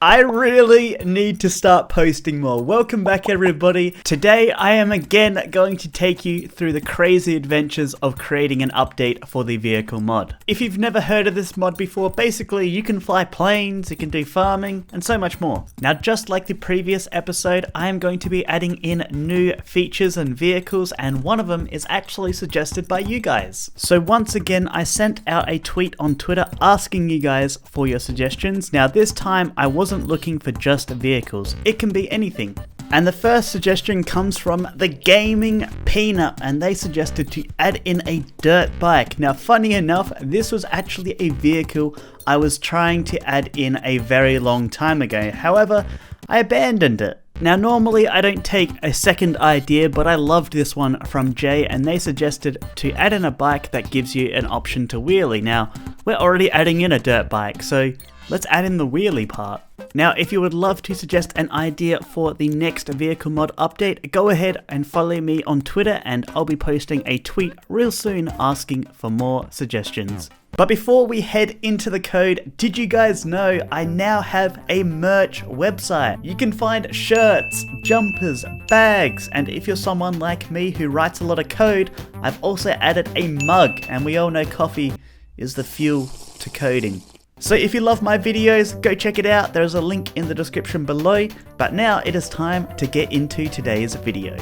I really need to start posting more. Welcome back everybody. Today I am again going to take you through the crazy adventures of creating an update for the vehicle mod. If you've never heard of this mod before, basically you can fly planes, you can do farming, and so much more. Now just like the previous episode, I am going to be adding in new features and vehicles, and one of them is actually suggested by you guys. So once again, I sent out a tweet on Twitter asking you guys for your suggestions. Now this time I wasn't looking for just vehicles, it can be anything. And the first suggestion comes from the Gaming Peanut, and they suggested to add in a dirt bike. Now funny enough, this was actually a vehicle I was trying to add in a very long time ago. However, I abandoned it. Now normally I don't take a second idea, but I loved this one from Jay, and they suggested to add in a bike that gives you an option to wheelie. Now we're already adding in a dirt bike, so let's add in the wheelie part. Now if you would love to suggest an idea for the next vehicle mod update, go ahead and follow me on Twitter, and I'll be posting a tweet real soon asking for more suggestions. But before we head into the code, did you guys know I now have a merch website? You can find shirts, jumpers, bags, and if you're someone like me who writes a lot of code, I've also added a mug, and we all know coffee is the fuel to coding. So if you love my videos, go check it out. There's a link in the description below. But now it is time to get into today's video.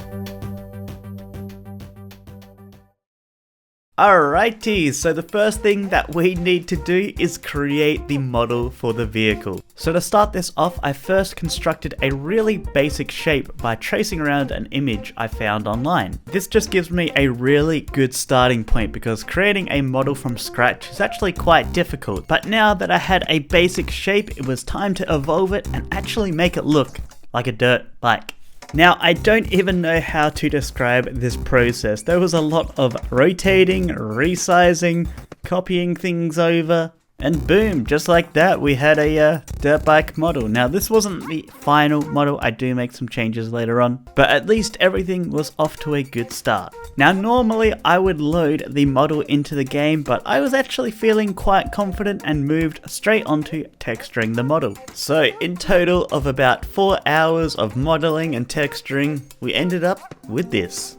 Alrighty, so the first thing that we need to do is create the model for the vehicle. So to start this off, I first constructed a really basic shape by tracing around an image I found online. This just gives me a really good starting point because creating a model from scratch is actually quite difficult. But now that I had a basic shape, it was time to evolve it and actually make it look like a dirt bike. Now, I don't even know how to describe this process. There was a lot of rotating, resizing, copying things over, and boom, just like that, we had a dirt bike model. Now, this wasn't the final model. I do make some changes later on, but at least everything was off to a good start. Now, normally I would load the model into the game, but I was actually feeling quite confident and moved straight onto texturing the model. So in total of about 4 hours of modeling and texturing, we ended up with this.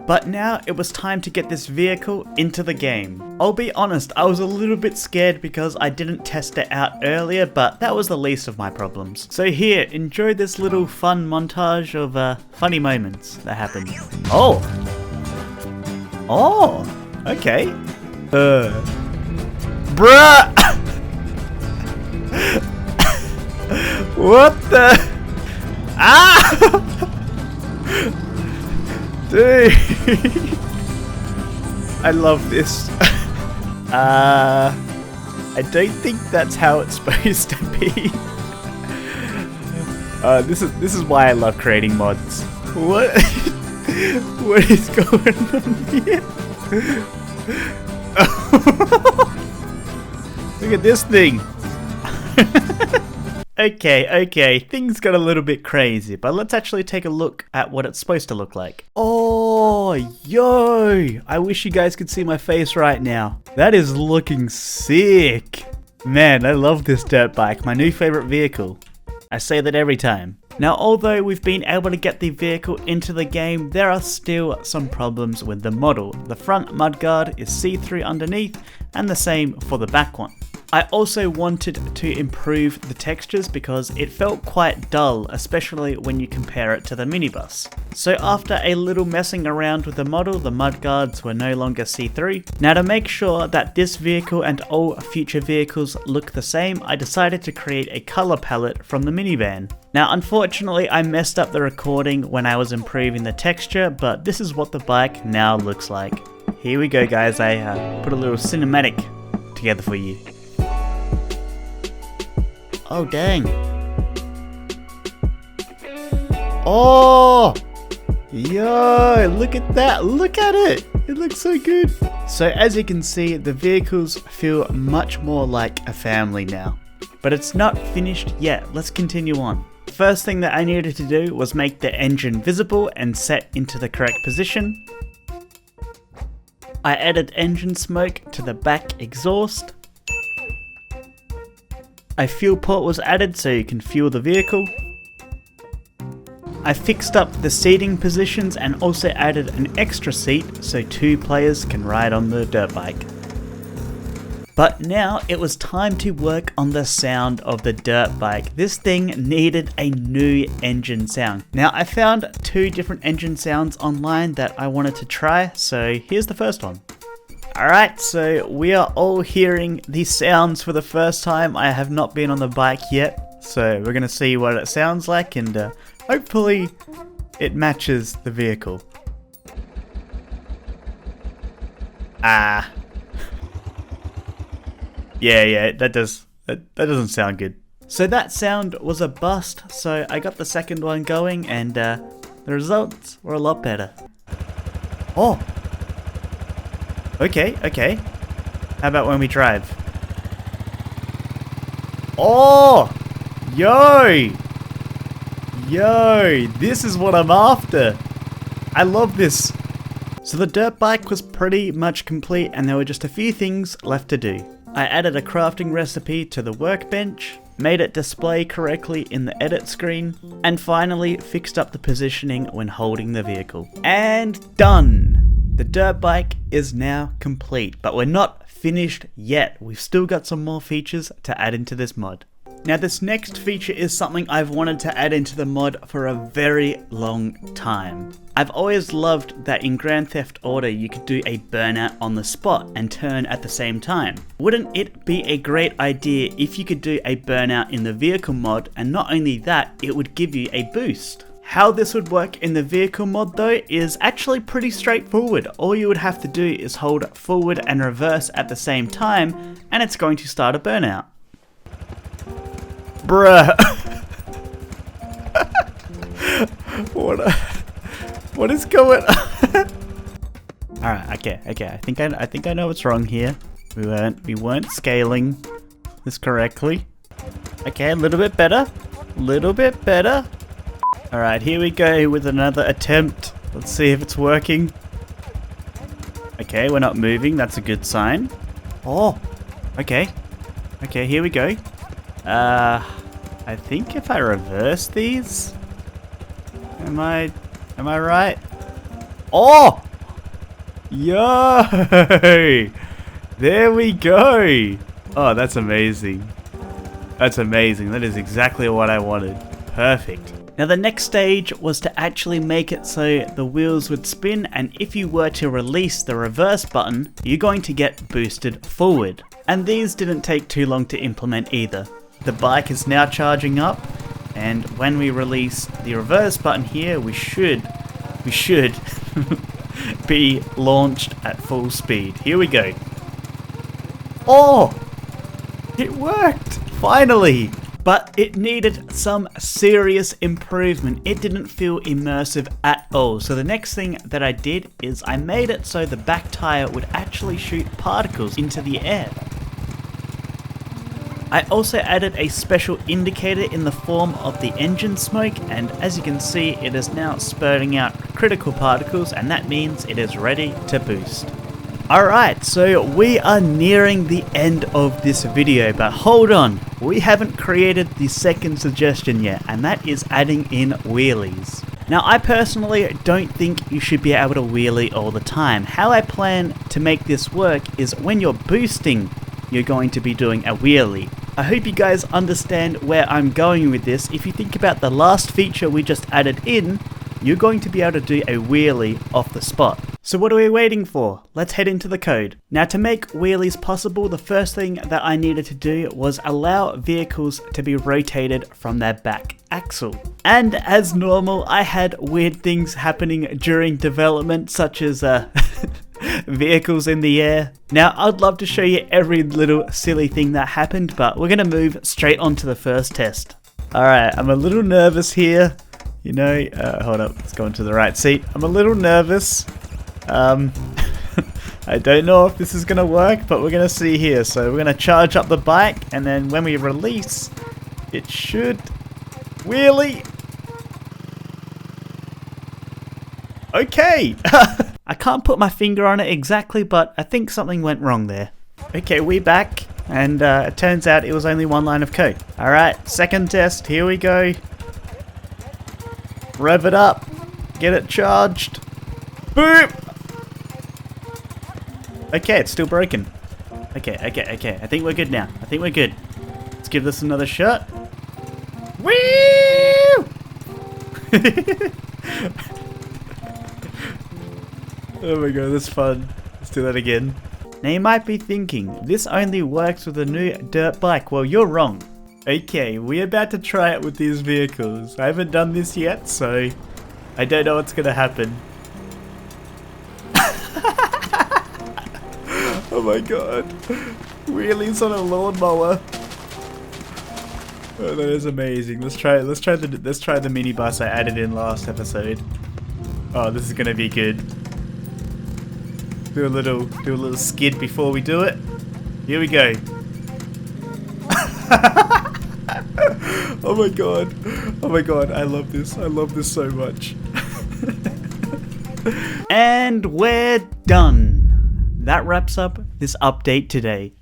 But now it was time to get this vehicle into the game. I'll be honest, I was a little bit scared because I didn't test it out earlier, but that was the least of my problems. So here, enjoy this little fun montage of funny moments that happened. Oh! Oh! Okay. Bruh! What the? Ah! Dude, I love this. I don't think that's how it's supposed to be. This is why I love creating mods. What? What is going on here? Look at this thing. Okay, things got a little bit crazy, but let's actually take a look at what it's supposed to look like. Oh, yo! I wish you guys could see my face right now. That is looking sick. Man, I love this dirt bike, my new favorite vehicle. I say that every time. Now, although we've been able to get the vehicle into the game, there are still some problems with the model. The front mudguard is see-through underneath, and the same for the back one. I also wanted to improve the textures because it felt quite dull, especially when you compare it to the minibus. So after a little messing around with the model, the mudguards were no longer see-through. Now to make sure that this vehicle and all future vehicles look the same, I decided to create a color palette from the minivan. Now unfortunately I messed up the recording when I was improving the texture, but this is what the bike now looks like. Here we go guys, I put a little cinematic together for you. Oh dang. Oh! Yo, look at that, look at it! It looks so good. So as you can see, the vehicles feel much more like a family now. But it's not finished yet, let's continue on. First thing that I needed to do was make the engine visible and set into the correct position. I added engine smoke to the back exhaust. a fuel port was added so you can fuel the vehicle. I fixed up the seating positions and also added an extra seat so 2 players can ride on the dirt bike. But now it was time to work on the sound of the dirt bike. This thing needed a new engine sound. Now I found 2 different engine sounds online that I wanted to try, so here's the first one. Alright, so we are all hearing these sounds for the first time. I have not been on the bike yet, so we're gonna see what it sounds like and hopefully it matches the vehicle. Yeah, that doesn't sound good. So that sound was a bust, so I got the second one going and the results were a lot better. Oh! Okay. How about when we drive? Oh! Yo, this is what I'm after. I love this. So the dirt bike was pretty much complete and there were just a few things left to do. I added a crafting recipe to the workbench, made it display correctly in the edit screen, and finally fixed up the positioning when holding the vehicle. And done! The dirt bike is now complete, but we're not finished yet. We've still got some more features to add into this mod. Now this next feature is something I've wanted to add into the mod for a very long time. I've always loved that in Grand Theft Auto you could do a burnout on the spot and turn at the same time. Wouldn't it be a great idea if you could do a burnout in the vehicle mod, and not only that, it would give you a boost? How this would work in the vehicle mod though is actually pretty straightforward. All you would have to do is hold forward and reverse at the same time and it's going to start a burnout. Bruh. What is going on? Alright, okay. I think I know what's wrong here. We weren't scaling this correctly. Okay, a little bit better. Alright, here we go with another attempt. Let's see if it's working. Okay, we're not moving. That's a good sign. Oh, okay. Okay, here we go. I think if I reverse these... Am I right? Oh! Yo! There we go! Oh, that's amazing. That is exactly what I wanted. Perfect. Now the next stage was to actually make it so the wheels would spin, and if you were to release the reverse button, you're going to get boosted forward. And these didn't take too long to implement either. The bike is now charging up, and when we release the reverse button here, we should be launched at full speed. Here we go. Oh! It worked! Finally! But it needed some serious improvement. It didn't feel immersive at all. So the next thing that I did is I made it so the back tire would actually shoot particles into the air. I also added a special indicator in the form of the engine smoke, and as you can see, it is now spurting out critical particles, and that means it is ready to boost. Alright, so we are nearing the end of this video, but hold on, we haven't created the second suggestion yet, and that is adding in wheelies. Now I personally don't think you should be able to wheelie all the time. How I plan to make this work is when you're boosting, you're going to be doing a wheelie. I hope you guys understand where I'm going with this. If you think about the last feature we just added in, you're going to be able to do a wheelie off the spot. So what are we waiting for? Let's head into the code. Now to make wheelies possible, the first thing that I needed to do was allow vehicles to be rotated from their back axle. And as normal, I had weird things happening during development, such as vehicles in the air. Now I'd love to show you every little silly thing that happened, but we're gonna move straight on to the first test. Alright, I'm a little nervous here. You know, hold up, let's go into the right seat. I'm a little nervous. I don't know if this is gonna work, but we're gonna see here. So we're gonna charge up the bike, and then when we release, it should wheelie. Okay. I can't put my finger on it exactly, but I think something went wrong there. Okay, we back. And it turns out it was only one line of code. Alright, second test, here we go. Rev it up. Get it charged. Boom! Okay, it's still broken. Okay. I think we're good now. I think we're good. Let's give this another shot. Woo! Oh my god, that's fun. Let's do that again. Now you might be thinking, this only works with a new dirt bike. Well, you're wrong. Okay, we're about to try it with these vehicles. I haven't done this yet, so I don't know what's gonna happen. Oh my god. Wheelies on a lawnmower. Oh, that is amazing. Let's try the minibus I added in last episode. Oh, this is gonna be good. Do a little skid before we do it. Here we go. Oh my god. Oh my god, I love this. I love this so much. And we're done. That wraps up this update today.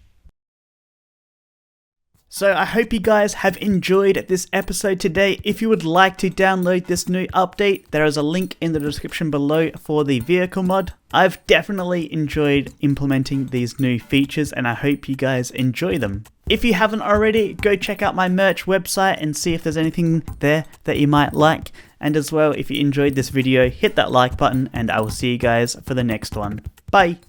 So I hope you guys have enjoyed this episode today. If you would like to download this new update, there is a link in the description below for the vehicle mod. I've definitely enjoyed implementing these new features and I hope you guys enjoy them. If you haven't already, go check out my merch website and see if there's anything there that you might like. And as well, if you enjoyed this video, hit that like button and I will see you guys for the next one. Bye!